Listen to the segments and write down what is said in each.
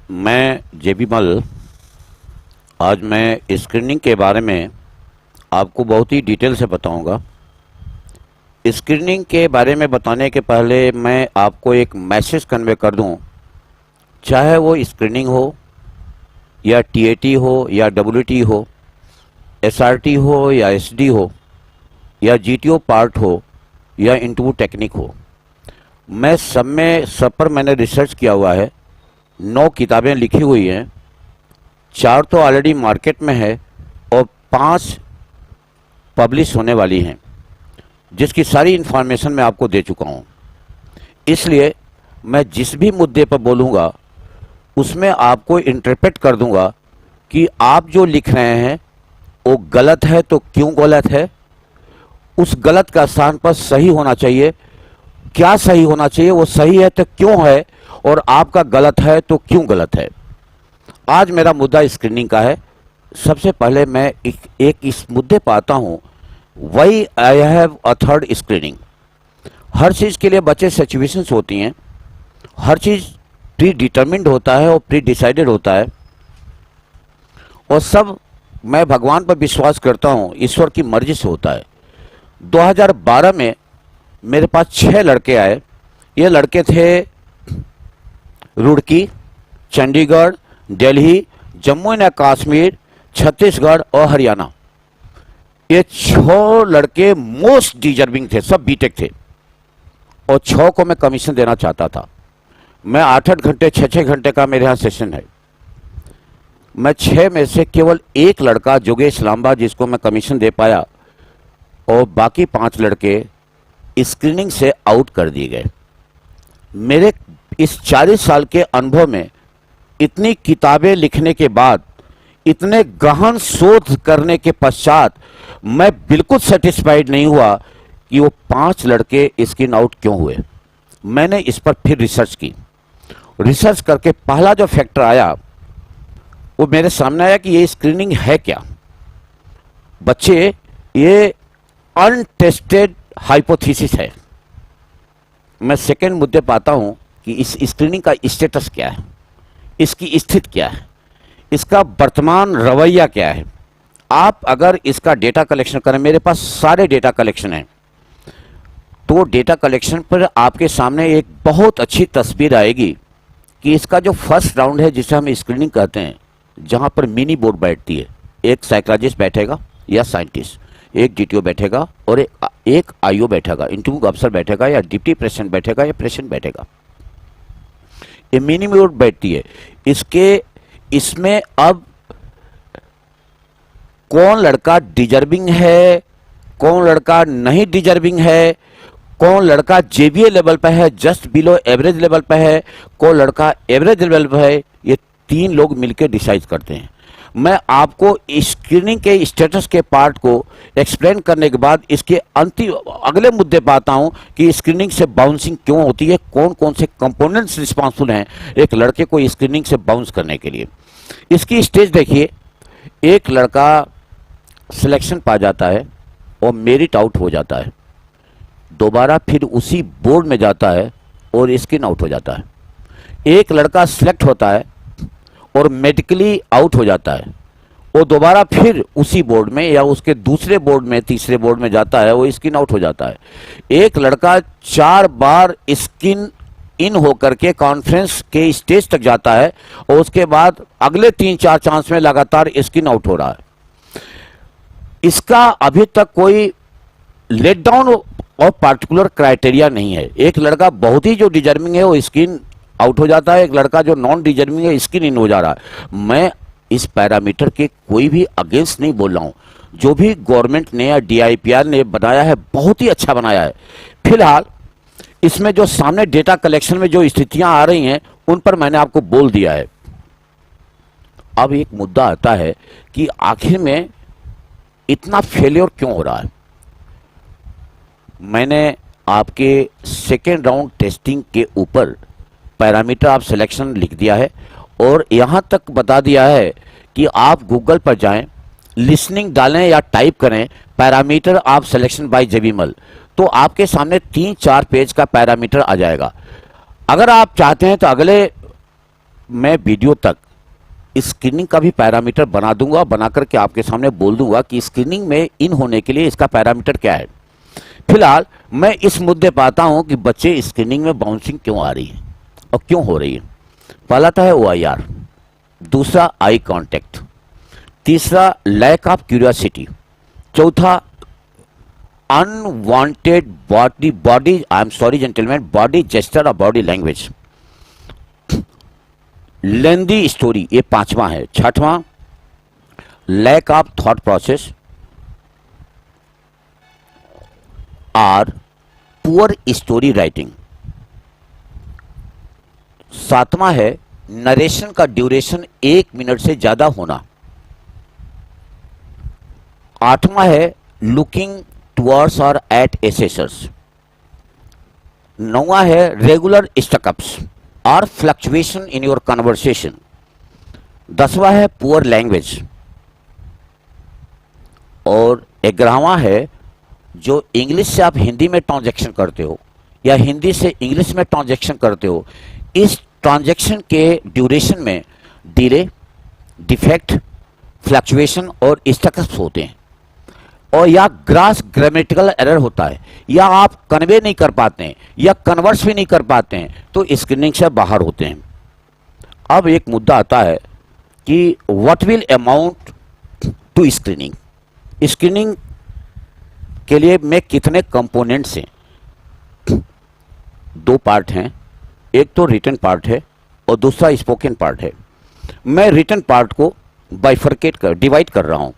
मैं जेबी मल। आज मैं स्क्रीनिंग के बारे में आपको बहुत ही डिटेल से बताऊंगा। स्क्रीनिंग के बारे में बताने के पहले मैं आपको एक मैसेज कन्वे कर दूं, चाहे वो स्क्रीनिंग हो या टीएटी हो या डब्ल्यूटी हो, एसआरटी हो या एसडी हो या जीटीओ पार्ट हो या इंटरव्यू टेक्निक हो, मैं सब पर मैंने रिसर्च किया हुआ है। 9 किताबें लिखी हुई हैं, 4 तो ऑलरेडी मार्केट में है और 5 पब्लिश होने वाली हैं, जिसकी सारी इन्फॉर्मेशन मैं आपको दे चुका हूं। इसलिए मैं जिस भी मुद्दे पर बोलूँगा उसमें आपको इंटरप्रेट कर दूंगा कि आप जो लिख रहे हैं वो गलत है तो क्यों गलत है, उस गलत का स्थान पर सही होना चाहिए, क्या सही होना चाहिए, वो सही है तो क्यों है, और आपका गलत है तो क्यों गलत है। आज मेरा मुद्दा स्क्रीनिंग का है। सबसे पहले मैं एक इस मुद्दे पर आता हूं, why I have a third screening. हर चीज़ के लिए बच्चे सिचुएशंस होती हैं, हर चीज़ प्री डिटर्मिंड होता है और प्री डिसाइडेड होता है, और सब मैं भगवान पर विश्वास करता हूं, ईश्वर की मर्जी से होता है। 2012 में मेरे पास 6 लड़के आए। ये लड़के थे रुड़की, चंडीगढ़, दिल्ली, जम्मू एंड कश्मीर, छत्तीसगढ़ और हरियाणा। ये 6 लड़के मोस्ट डिजर्विंग थे, सब बीटेक थे, और 6 को मैं कमीशन देना चाहता था। मैं 8-8 घंटे 6-6 घंटे का मेरे यहाँ सेशन है। मैं 6 में से केवल 1 लड़का जोगेश लांबा, जिसको मैं कमीशन दे पाया, और बाकी 5 लड़के स्क्रीनिंग से आउट कर दिए गए। मेरे इस 40 साल के अनुभव में इतनी किताबें लिखने के बाद, इतने गहन शोध करने के पश्चात मैं बिल्कुल सेटिस्फाइड नहीं हुआ कि वो 5 लड़के स्क्रीन आउट क्यों हुए। मैंने इस पर फिर रिसर्च की। रिसर्च करके पहला जो फैक्टर आया वो मेरे सामने आया कि ये स्क्रीनिंग है क्या। बच्चे, ये अनटेस्टेड हाइपोथेसिस है। मैं सेकेंड मुद्दे पर आता हूं कि इस स्क्रीनिंग का स्टेटस क्या है, इसकी स्थिति क्या है, इसका वर्तमान रवैया क्या है। आप अगर इसका डेटा कलेक्शन करें, मेरे पास सारे डेटा कलेक्शन हैं, तो डेटा कलेक्शन पर आपके सामने एक बहुत अच्छी तस्वीर आएगी कि इसका जो फर्स्ट राउंड है, जिसे हम स्क्रीनिंग कहते हैं, जहां पर मिनी बोर्ड बैठती है, एक साइकोलॉजिस्ट बैठेगा या साइंटिस्ट, एक जीटीओ बैठेगा और एक आईओ बैठेगा, इंटरव्यू अफसर बैठेगा या डिप्टी प्रेसिडेंट बैठेगा या प्रेसिडेंट बैठेगा। ये मिनी बोर्ड बैठती है। इसमें अब कौन लड़का डिजर्विंग है, कौन लड़का नहीं डिजर्विंग है, कौन लड़का जेबीए लेवल पे है, जस्ट बिलो एवरेज लेवल पे है, कौन लड़का एवरेज लेवल पे है, ये 3 लोग मिलकर डिसाइड करते हैं। मैं आपको स्क्रीनिंग के स्टेटस के पार्ट को एक्सप्लेन करने के बाद इसके अंतिम अगले मुद्दे पर आता हूं कि स्क्रीनिंग से बाउंसिंग क्यों होती है, कौन कौन से कंपोनेंट्स रिस्पॉन्सिबल हैं एक लड़के को स्क्रीनिंग से बाउंस करने के लिए। इसकी स्टेज देखिए। एक लड़का सिलेक्शन पा जाता है और मेरिट आउट हो जाता है, दोबारा फिर उसी बोर्ड में जाता है और स्क्रीन आउट हो जाता है। एक लड़का सिलेक्ट होता है और मेडिकली आउट हो जाता है, वो दोबारा फिर उसी बोर्ड में या उसके दूसरे बोर्ड में, तीसरे बोर्ड में जाता है, वो स्क्रीन आउट हो जाता है। एक लड़का 4 बार स्क्रीन इन होकर के कॉन्फ्रेंस के स्टेज तक जाता है और उसके बाद अगले 3-4 चांस में लगातार स्क्रीन आउट हो रहा है। इसका अभी तक कोई लेट डाउन और पार्टिकुलर क्राइटेरिया नहीं है। एक लड़का बहुत ही जो डिजर्विंग है वो स्क्रीन आउट हो जाता है, एक लड़का जो नॉन डिजर्विंग है स्क्रीन इन हो जा रहा है। मैं इस पैरामीटर के कोई भी अगेंस्ट नहीं बोल रहा हूं। जो भी गवर्नमेंट ने या डीआईपीआर ने बनाया है बहुत ही अच्छा बनाया है। फिलहाल इसमें जो सामने डेटा कलेक्शन में जो स्थितियां आ रही हैं उन पर मैंने आपको बोल दिया है। अब एक मुद्दा आता है कि आखिर में इतना फेलियर क्यों हो रहा है। मैंने आपके सेकेंड राउंड टेस्टिंग के ऊपर पैरामीटर ऑफ सिलेक्शन लिख दिया है और यहां तक बता दिया है कि आप गूगल पर जाएं, लिसनिंग डालें या टाइप करें पैरामीटर ऑफ सिलेक्शन बाय जेबी मल, तो आपके सामने 3-4 पेज का पैरामीटर आ जाएगा। अगर आप चाहते हैं तो अगले मैं वीडियो तक स्क्रीनिंग का भी पैरामीटर बना दूंगा, बना करके आपके सामने बोल दूंगा कि स्क्रीनिंग में इन होने के लिए इसका पैरामीटर क्या है। फिलहाल मैं इस मुद्दे पर आता हूं कि बच्चे स्क्रीनिंग में बाउंसिंग क्यों आ रही है और क्यों हो रही है। पहला तो है OIR, दूसरा आई कांटेक्ट, तीसरा लैक ऑफ क्यूरियोसिटी, चौथा unwanted body I am sorry gentleman, body gesture और बॉडी लैंग्वेज, लेंदी स्टोरी, ये पांचवा है। छठवां लैक ऑफ थॉट प्रोसेस और पुअर स्टोरी राइटिंग। सातवां है नरेशन का ड्यूरेशन 1 मिनट से ज्यादा होना। आठवां है लुकिंग टुवर्ड्स और एट एसेसर्स। नौवां है रेगुलर स्टकअप्स और फ्लक्चुएशन इन योर कन्वर्सेशन। 10वां है पुअर लैंग्वेज और 11वां है जो इंग्लिश से आप हिंदी में ट्रांजैक्शन करते हो या हिंदी से इंग्लिश में ट्रांजैक्शन करते हो, इस ट्रांजैक्शन के ड्यूरेशन में डिले, डिफेक्ट, फ्लक्चुएशन और स्टकअप्स होते हैं और या ग्रास ग्रामेटिकल एरर होता है या आप कन्वे नहीं कर पाते हैं या कन्वर्स भी नहीं कर पाते हैं तो स्क्रीनिंग से बाहर होते हैं। अब एक मुद्दा आता है कि what will amount to screening. Screening के लिए में कितने कंपोनेंट्स हैं? 2 पार्ट हैं, एक तो रिटन पार्ट है और दूसरा स्पोकन पार्ट है। मैं रिटन पार्ट को डिवाइड कर रहा हूं।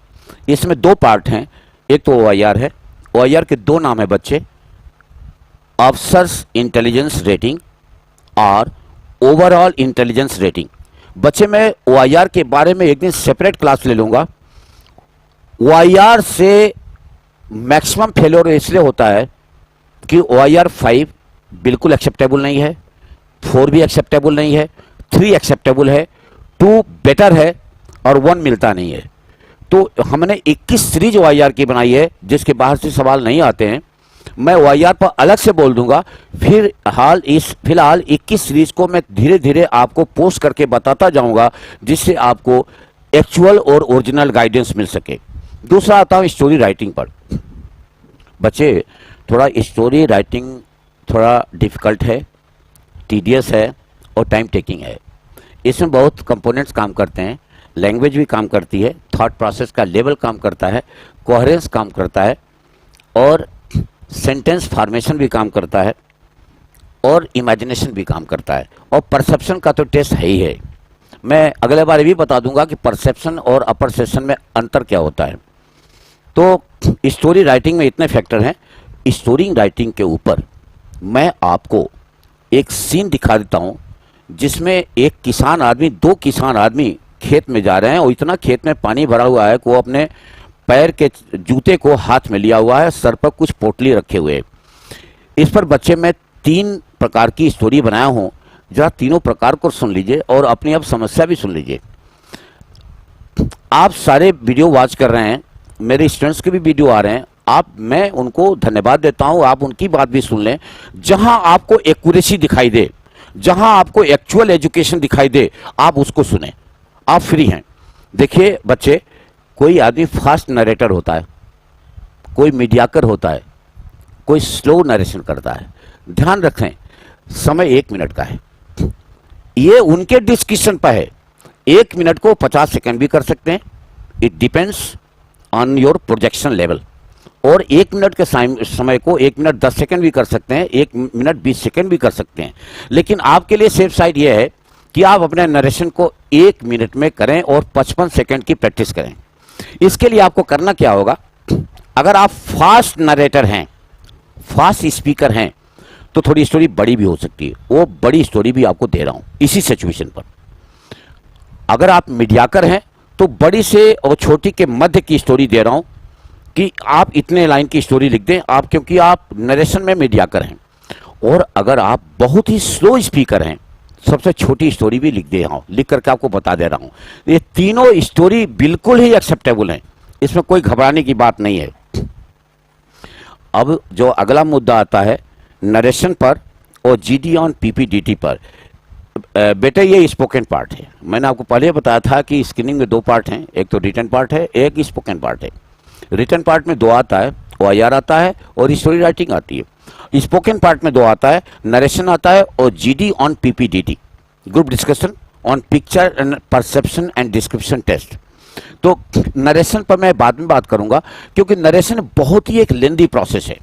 इसमें 2 पार्ट हैं, एक तो OIR है। OIR के 2 नाम है बच्चे, ऑफिसर्स इंटेलिजेंस रेटिंग और ओवरऑल इंटेलिजेंस रेटिंग। बच्चे मैं OIR के बारे में एक दिन सेपरेट क्लास ले लूंगा। OIR से मैक्सिमम फेलियर इसलिए होता है कि OIR 5 बिल्कुल एक्सेप्टेबल नहीं है, 4 भी एक्सेप्टेबल नहीं है, 3 एक्सेप्टेबल है, 2 बेटर है और 1 मिलता नहीं है। तो हमने 21 सीरीज OIR की बनाई है जिसके बाहर से सवाल नहीं आते हैं। मैं OIR पर अलग से बोल दूंगा। फिलहाल 21 सीरीज को मैं धीरे धीरे आपको पोस्ट करके बताता जाऊंगा जिससे आपको एक्चुअल और ओरिजिनल गाइडेंस मिल सके। दूसरा आता हूं स्टोरी राइटिंग पर। बच्चे थोड़ा स्टोरी राइटिंग थोड़ा डिफिकल्ट है, टीडियस है और टाइम टेकिंग है। इसमें बहुत कंपोनेंट्स काम करते हैं, लैंग्वेज भी काम करती है, थॉट प्रोसेस का लेवल काम करता है, कोहेरेंस काम करता है और सेंटेंस फॉर्मेशन भी काम करता है और इमेजिनेशन भी काम करता है और परसेप्शन का तो टेस्ट है ही है। मैं अगले बार भी बता दूंगा कि परसेप्शन और अपरसेप्शन में अंतर क्या होता है। तो स्टोरी राइटिंग में इतने फैक्टर हैं। स्टोरी राइटिंग के ऊपर मैं आपको एक सीन दिखा देता हूं जिसमें एक किसान आदमी, 2 किसान आदमी खेत में जा रहे हैं और इतना खेत में पानी भरा हुआ है कि वो अपने पैर के जूते को हाथ में लिया हुआ है, सर पर कुछ पोटली रखे हुए। इस पर बच्चे मैं 3 प्रकार की स्टोरी बनाया हूं, जरा तीनों प्रकार को सुन लीजिए और अपनी अब समस्या भी सुन लीजिए। आप सारे वीडियो वॉच कर रहे हैं, मेरे स्टूडेंट्स के भी वीडियो आ रहे हैं, मैं उनको धन्यवाद देता हूं। आप उनकी बात भी सुन लें। जहां आपको एक्यूरेसी दिखाई दे, जहां आपको एक्चुअल एजुकेशन दिखाई दे, आप उसको सुने। आप फ्री हैं। देखिए बच्चे, कोई आदमी फास्ट नरेटर होता है, कोई मीडियाकर होता है, कोई स्लो नरेशन करता है। ध्यान रखें, समय 1 मिनट का है। ये उनके डिस्कशन पर है। 1 मिनट को 50 सेकंड भी कर सकते हैं। It depends on your projection level. और 1 मिनट के समय को 1 मिनट 10 सेकंड भी कर सकते हैं, 1 मिनट 20 सेकंड भी कर सकते हैं। लेकिन आपके लिए सेफ साइड यह है कि आप अपने नरेशन को 1 मिनट में करें और 55 सेकंड की प्रैक्टिस करें। इसके लिए आपको करना क्या होगा? अगर आप फास्ट नरेटर हैं, फास्ट स्पीकर हैं, तो थोड़ी स्टोरी बड़ी भी हो सकती है। वो बड़ी स्टोरी भी आपको दे रहा हूं इसी सिचुएशन पर। अगर आप मीडियाकर हैं तो बड़ी से और छोटी के मध्य की स्टोरी दे रहा हूं कि आप इतने लाइन की स्टोरी लिख दें आप, क्योंकि आप नरेशन में मीडियाकर हैं। और अगर आप बहुत ही स्लो स्पीकर हैं, सबसे छोटी स्टोरी भी लिख दे रहा हूं, लिख करके आपको बता दे रहा हूं। ये तीनों स्टोरी बिल्कुल ही एक्सेप्टेबल हैं, इसमें कोई घबराने की बात नहीं है। अब जो अगला मुद्दा आता है नरेशन पर और जीडी ऑन पीपीडीटी पर। बेटे ये स्पोकन पार्ट है। मैंने आपको पहले बताया था कि स्क्रीनिंग में 2 पार्ट हैं, एक तो रिटन पार्ट है, एक स्पोकन पार्ट है। रिटन पार्ट में 2 आता है, OIR आता है और स्टोरी राइटिंग आती है। स्पोकन पार्ट में 2 आता है, नरेशन आता है और GD on PPDT, group discussion on picture and perception and description test. तो नरेशन पर मैं बाद में बात करूंगा, क्योंकि नरेशन बहुत ही एक लेंदी प्रोसेस है।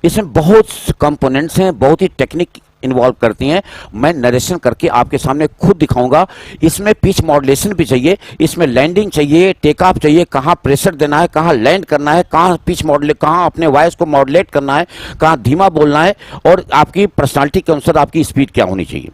इसमें बहुत कंपोनेंट्स हैं, बहुत ही टेक्निक इन्वॉल्व करती हैं। मैं नरेशन करके आपके सामने खुद दिखाऊंगा। इसमें पिच मॉड्यूलेशन भी चाहिए, इसमें लैंडिंग चाहिए, टेक ऑफ चाहिए, कहाँ प्रेशर देना है, कहाँ लैंड करना है, कहाँ पिच मॉड्यूलेट, कहाँ अपने वॉइस को मॉड्यूलेट करना है, कहाँ धीमा बोलना है, और आपकी पर्सनालिटी के अनुसार आपकी स्पीड क्या होनी चाहिए।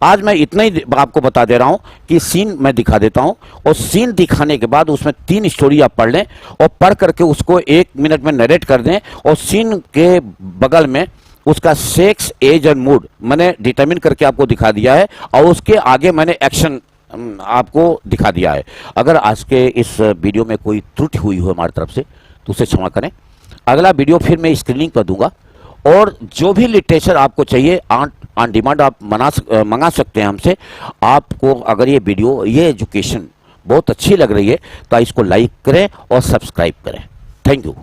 आज मैं इतना ही आपको बता दे रहा हूं कि सीन मैं दिखा देता हूं, और सीन दिखाने के बाद उसमें 3 स्टोरी आप पढ़ लें और पढ़ करके उसको 1 मिनट में नरेट कर दें, और सीन के बगल में उसका सेक्स, एज और मूड मैंने डिटरमिन करके आपको दिखा दिया है, और उसके आगे मैंने एक्शन आपको दिखा दिया है। अगर आज के इस वीडियो में कोई त्रुटि हुई हो हमारी तरफ से तो उसे क्षमा करें। अगला वीडियो फिर मैं स्क्रीनिंग पर दूंगा, और जो भी लिटरेचर आपको चाहिए ऑन डिमांड आप मंगा सकते हैं हमसे। आपको अगर ये वीडियो, ये एजुकेशन बहुत अच्छी लग रही है तो इसको लाइक करें और सब्सक्राइब करें। Thank you.